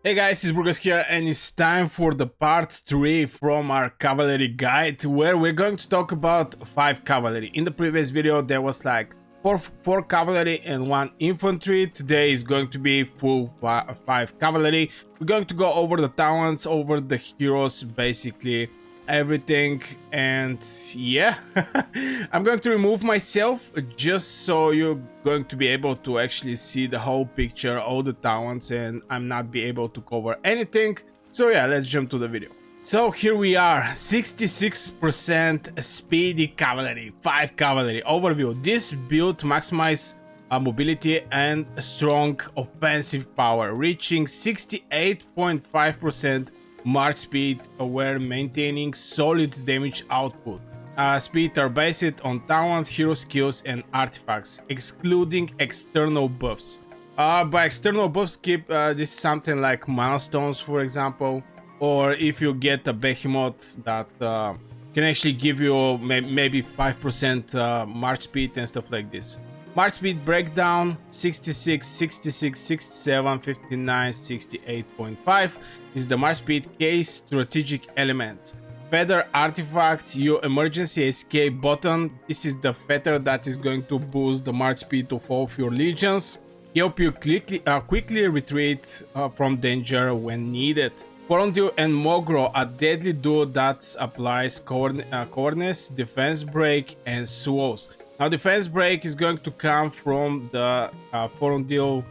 Hey guys, it's Burgos here, and it's time for the part 3 from our cavalry guide, where we're going to talk about 5 cavalry. In the previous video there was like 4 cavalry and 1 infantry. Today is going to be full 5 cavalry. We're going to go over the talents, over the heroes, basically everything, and yeah. I'm going to remove myself just so you're going to be able to actually see the whole picture, all the talents, and I'm not be able to cover anything. So yeah, let's jump to the video. So here we are, 66% speedy cavalry, 5 cavalry overview. This build maximizes mobility and strong offensive power, reaching 68.5% march speed while maintaining solid damage output. Speed are based on talents, hero skills, and artifacts, excluding external buffs. By external buffs, keep this is something like milestones, for example, or if you get a Behemoth that can actually give you maybe 5% march speed and stuff like this. March speed breakdown: 66, 66, 67, 59, 68.5. This is the march speed case strategic element. Feather artifact, your emergency escape button. This is the feather that is going to boost the march speed of all of your legions. Help you quickly retreat from danger when needed. Corundil and Mogro, a deadly duo that applies cowardice, defense break, and swows. Now, defense break is going to come from the Corundil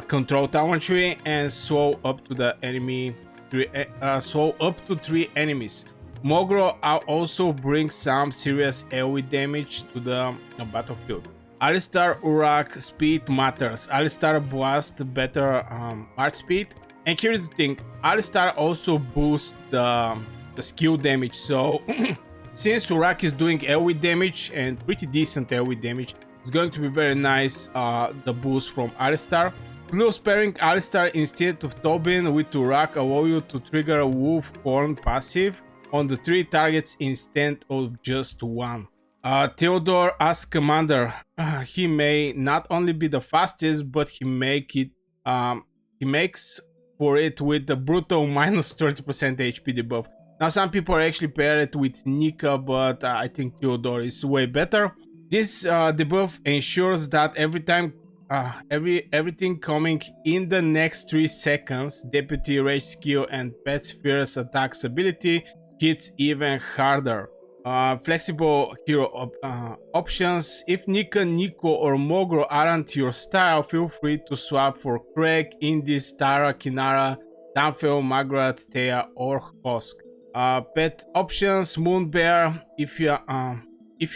control talent tree and swow up to the enemy, swow up to 3 enemies. Mogro also brings some serious AoE damage to the battlefield. Alistar Urak speed matters. Alistar blast better march speed. And here's the thing, Alistar also boosts the skill damage, so since Urak is doing AoE damage and pretty decent AoE damage, it's going to be very nice, the boost from Alistar. Plus, pairing Alistar instead of Tobin with Urak allow you to trigger a wolf horn passive on the 3 targets instead of just 1. Theodore as commander, he may not only be the fastest, but he makes for it with the brutal minus 30% HP debuff. Now, some people are actually pair it with Nika, but I think Theodore is way better. This debuff ensures that every time, everything coming in the next 3 seconds, Deputy Rage skill and Pet's Fierce attacks ability hits even harder. Flexible hero options. If Nika, Nico, or Mogro aren't your style, feel free to swap for Craig, Indis, Tara, Kinara, Danfel, Magrat, Thea, or Hosk. Pet options: Moonbear. If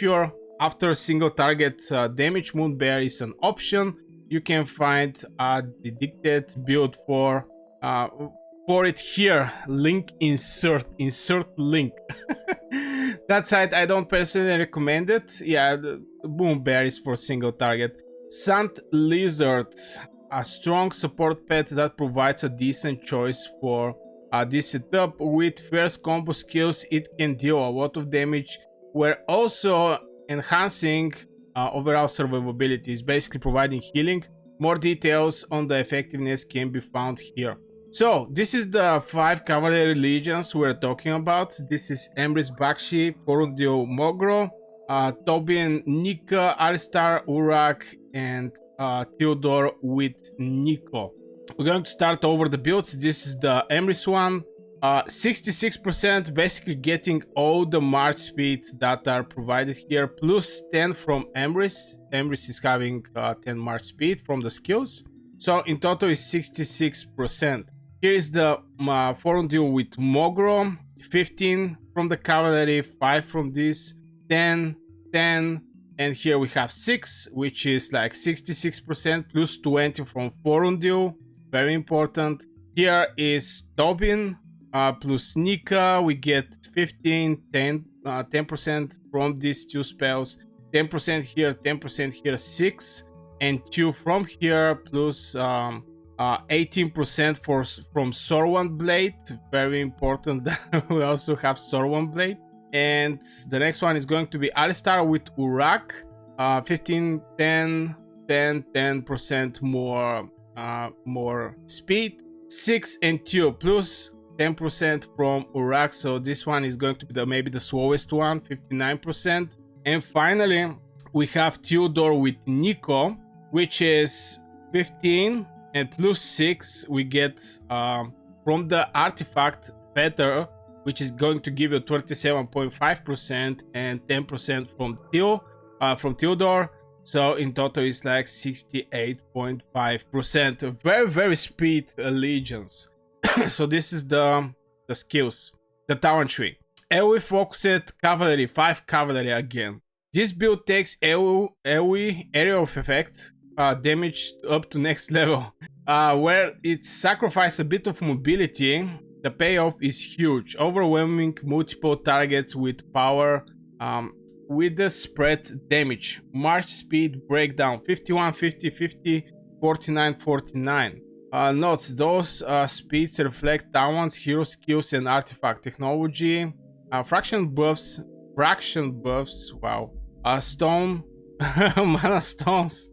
you're after single target damage, Moonbear is an option. You can find a dedicated build for it here. Link insert link. That side I don't personally recommend it. Yeah, the Moonbear is for single target. Sand Lizard, a strong support pet that provides a decent choice for this setup. With first combo skills, it can deal a lot of damage, while also enhancing overall survivability. Is basically providing healing. More details on the effectiveness can be found here. So this is the 5 cavalry legions we're talking about. This is Emrys Bakshi, Corundil Mogro, Tobin Nika, Alistar Urak, and Theodore with Nico. We're going to start over the builds. This is the Emrys one. 66%, basically getting all the march speed that are provided here, plus 10 from Emrys. Emrys is having 10 march speed from the skills. So in total is 66%. Here is the Corundil with Mogro. 15 from the cavalry, 5 from this, 10, 10, and here we have 6, which is like 66%, plus 20 from Corundil. Very important. Here is Tobin plus Nika. We get 15, 10, 10% from these 2 spells. 10% here, 10% here, 6, and 2 from here, plus 18% from Sorwan Blade. Very important that we also have Sorwan Blade. And the next one is going to be Alistar with Urak. 15, 10, 10% more speed. 6 and 2 plus 10% from Urak, so this one is going to be maybe the slowest one, 59%. And finally we have Theodore with Nico, which is 15 and plus 6 we get from the artifact better, which is going to give you 27.5% and 10% from Theodore. So in total it's like 68.5%. Very speed allegiance. So this is the skills, the talent tree. AoE focused cavalry, 5 cavalry again. This build takes AoE area of effect damage up to next level, where it sacrifices a bit of mobility. The payoff is huge, overwhelming multiple targets with power with the spread damage. March speed breakdown 51, 50, 50, 49, 49. Notes, those speeds reflect talents, hero skills, and artifact technology. Fraction buffs, wow. Stone, mana stones,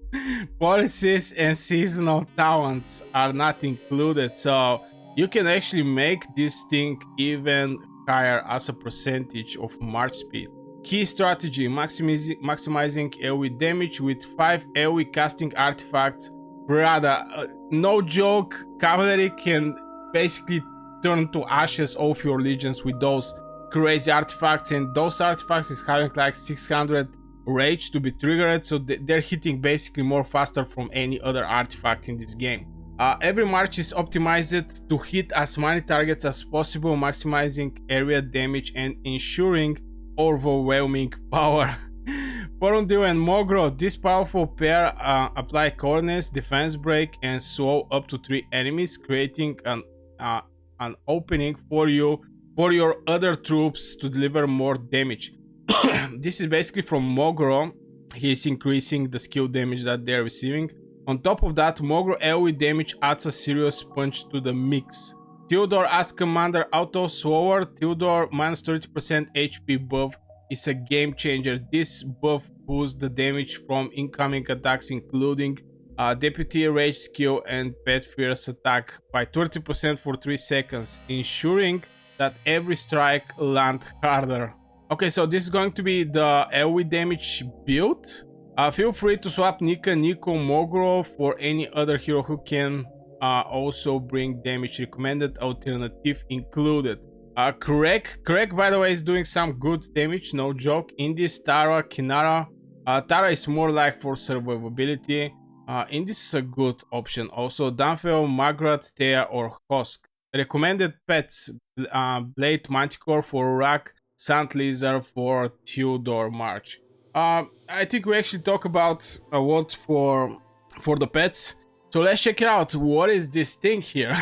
policies, and seasonal talents are not included. So you can actually make this thing even higher as a percentage of march speed. Key strategy, maximizing AoE damage with 5 AoE casting artifacts. Brother, no joke, cavalry can basically turn to ashes of your legions with those crazy artifacts, and those artifacts is having like 600 rage to be triggered, so they're hitting basically more faster from any other artifact in this game. Every march is optimized to hit as many targets as possible, maximizing area damage and ensuring overwhelming power. Porundil and Mogro, this powerful pair apply coolness, defense break, and slow up to 3 enemies, creating an opening for your other troops to deliver more damage. This is basically from Mogro. He's increasing the skill damage that they're receiving. On top of that, Mogro AoE damage adds a serious punch to the mix. Theodore as commander, auto slower. Theodore minus 30% HP buff is a game changer. This buff boosts the damage from incoming attacks, including Deputy Rage skill and Pet Fierce attack by 30% for 3 seconds, ensuring that every strike lands harder. Okay, so this is going to be the AoE damage build. Feel free to swap Nika, Nico, Mogro for any other hero who can also bring damage. Recommended alternative included. Craig, by the way, is doing some good damage, no joke. Indis, Tara, Kinara. Tara is more like for survivability. Indis is a good option. Also, Danfel, Magrat, Thea, or Hosk. Recommended pets, Blade Manticore for Urak, Sand Lizard for Theodore March. I think we actually talk about a lot for the pets. So let's check it out. What is this thing here?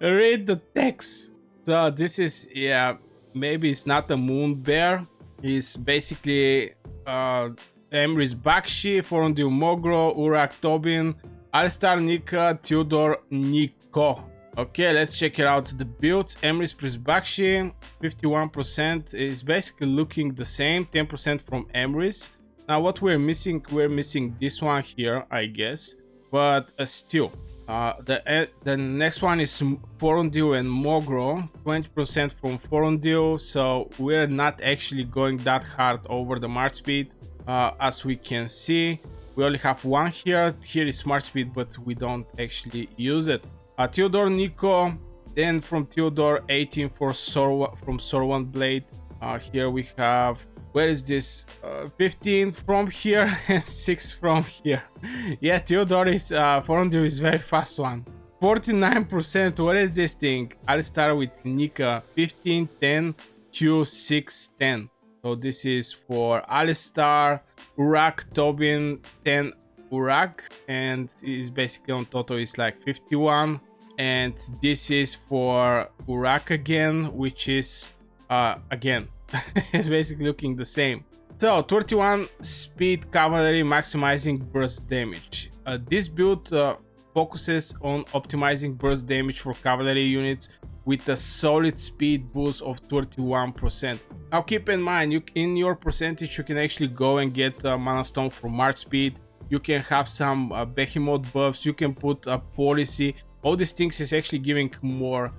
Read the text. So this is, yeah, maybe it's not a moon bear. It's basically Emrys Bakshi, Forundil Mogro, Urak Tobin, Alistar Nika, Theodore Nico. Okay, let's check it out. The builds, Emrys plus Bakshi, 51% is basically looking the same, 10% from Emrys. Now what we're missing this one here, I guess, but still. The next one is Forundil and Mogro, 20% from Forundil, so we're not actually going that hard over the march speed. As we can see, we only have one here. Here is smart speed, but we don't actually use it. Theodore Nico, then from Theodore 18 for from Sorwan Blade. Here we have, where is this? 15 from here and 6 from here. Yeah, Theodore is Forundil is very fast one. 49%. What is this thing? Alistar with Nika, 15, 10, 2, 6, 10. So this is for Alistar, Urak, Tobin, 10 Urak, and is basically on total is like 51. And this is for Urak again, which is again it's basically looking the same. So 31 speed cavalry, maximizing burst damage. This build focuses on optimizing burst damage for cavalry units with a solid speed boost of 31%. Now keep in mind, in your percentage you can actually go and get mana stone for march speed. You can have some behemoth buffs. You can put a policy. All these things is actually giving more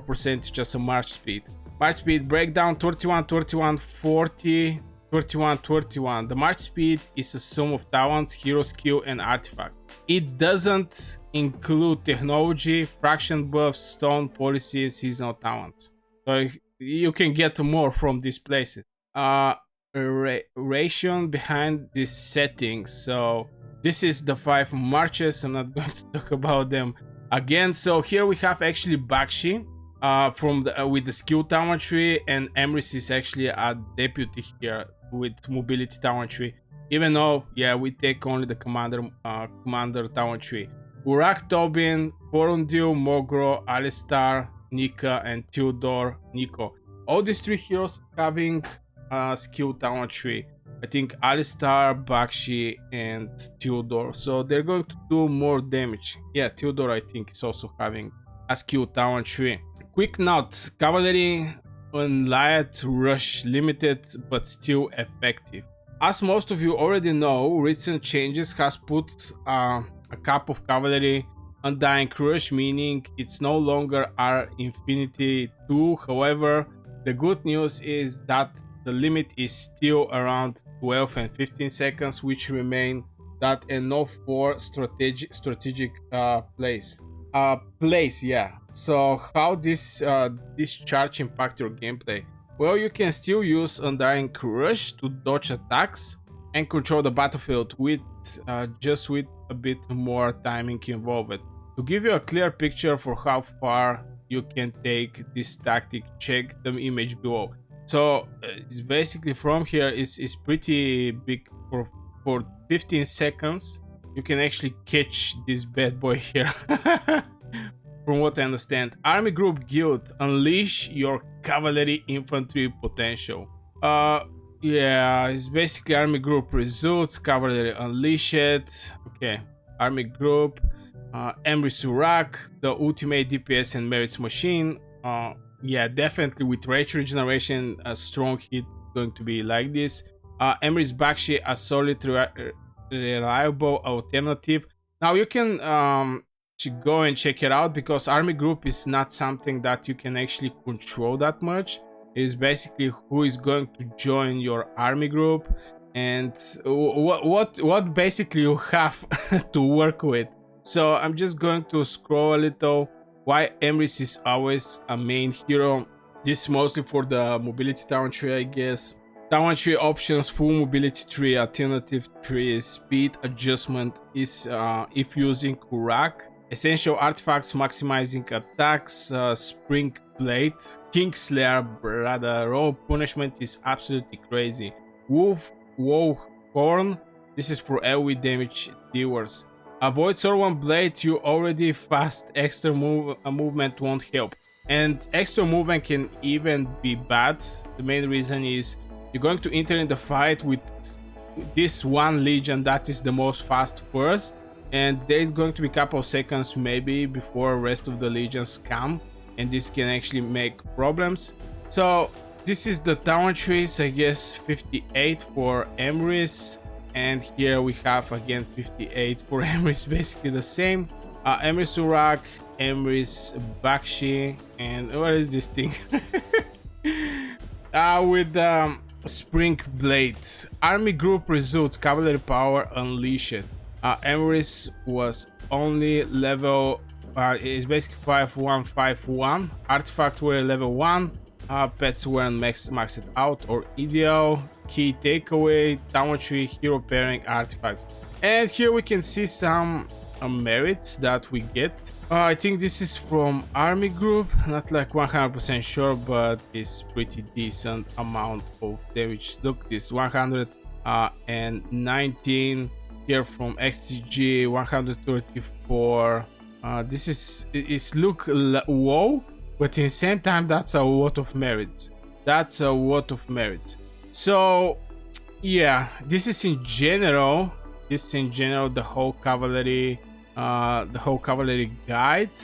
percentage as a march speed. March speed breakdown 31, 31, 40, 31, 31. The march speed is a sum of talents, hero skill, and artifact. It doesn't include technology, fraction buffs, stone, policy, seasonal talents. So you can get more from these places. Ration behind these settings. So this is the 5 marches. I'm not going to talk about them again. So here we have actually Bakshi from the with the skill talent tree, and Emrys is actually a deputy here with mobility talent tree. Even though, yeah, we take only the commander talent tree. Urak Tobin, Korundil, Mogro, Alistar, Nika, and Theodore Nico. All these 3 heroes having skill talent tree. I think Alistar, Bakshi, and Theodore. So they're going to do more damage. Yeah, Theodore I think is also having a skill talent tree. Quick note: Cavalry on light rush limited but still effective. As most of you already know, recent changes has put a cap of Cavalry Undying Crush, meaning it's no longer R Infinity 2. However, the good news is that the limit is still around 12 and 15 seconds, which remain that enough for strategic plays. Yeah. So how this charge impact your gameplay? Well, you can still use Undying Crush to dodge attacks and control the battlefield with just with a bit more timing involved. To give you a clear picture for how far you can take this tactic, check the image below. So it's basically from here is pretty big. For 15 seconds you can actually catch this bad boy here. From what I understand. Army Group Guild, unleash your cavalry infantry potential. Yeah, it's basically Army Group results, cavalry unleashed. Okay, Army Group, Emrys Urak, the ultimate DPS and merits machine. Yeah, definitely with rage regeneration, a strong hit going to be like this. Emrys Bakshi, a solid, reliable alternative. Now you can go and check it out, because Army Group is not something that you can actually control that much. It is basically who is going to join your Army Group and what basically you have to work with. So I'm just going to scroll a little. Why Emrys is always a main hero. This is mostly for the mobility talent tree, I guess. Talent tree options: full mobility tree, alternative tree, speed adjustment is if using Urak. Essential artifacts: maximizing attacks, Spring Blade, Kingslayer, brother. Raw punishment is absolutely crazy. Wolf Horn, this is for AoE damage dealers. Avoid Sorwan Blade, you already fast, extra movement won't help. And extra movement can even be bad. The main reason is you're going to enter in the fight with this one legion that is the most fast first, and there is going to be a couple of seconds maybe before the rest of the legions come, and this can actually make problems. So this is the talent trees, I guess 58 for Emrys, and here we have again 58 for Emrys, basically the same. Emrys Urak, Emrys Bakshi, and what is this thing? With Spring Blade. Army Group results: cavalry power unleashed. Emrys was only level, is basically 5151. Artifact were level 1. Pets weren't maxed out or ideal. Key takeaway: talent tree, hero pairing, artifacts. And here we can see some merits that we get. I think this is from Army Group, not like 100% sure, but it's pretty decent amount of damage. Look, this 119 here from XTG, 134. This is look low, but in the same time that's a lot of merit. That's a lot of merit. So yeah, this is in general the whole cavalry guide.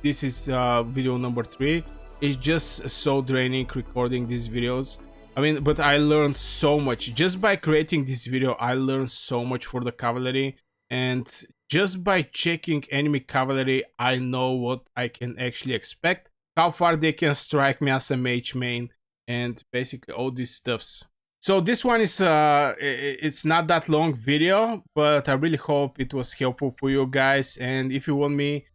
This is video number 3. It's just so draining recording these videos. I mean, but I learned so much just by creating this video. I learned so much for the cavalry, and just by checking enemy cavalry, I know what I can actually expect, how far they can strike me as a mage main, and basically all these stuffs. So this one is it's not that long video, but I really hope it was helpful for you guys. And if you want me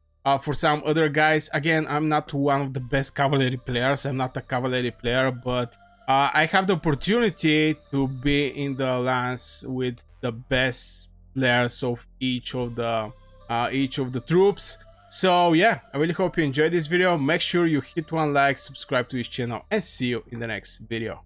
for some other guys, again, I'm not one of the best cavalry players. I'm not a cavalry player, but I have the opportunity to be in the lance with the best players of each of the troops. So yeah, I really hope you enjoyed this video. Make sure you hit one like, subscribe to this channel, and see you in the next video.